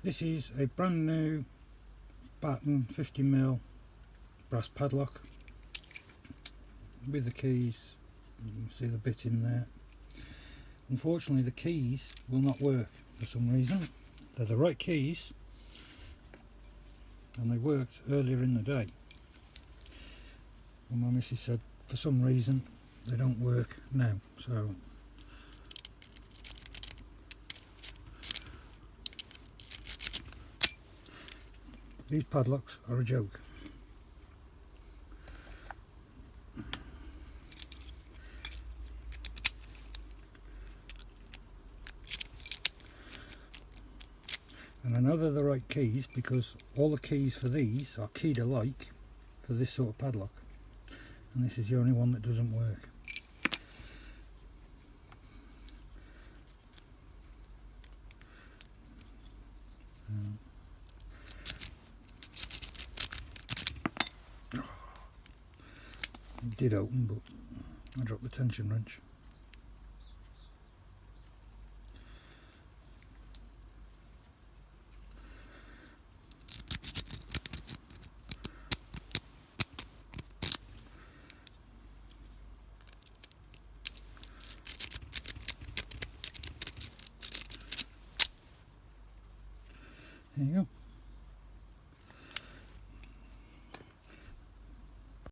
This is a brand new Baton 50mm brass padlock with the keys. You can see the bit in there. Unfortunately the keys will not work for some reason. They're the right keys and they worked earlier in the day, and my missus said for some reason they don't work now. So these padlocks are a joke. And I know they're the right keys because all the keys for these are keyed alike for this sort of padlock, and this is the only one that doesn't work. It did open, but I dropped the tension wrench. There you go.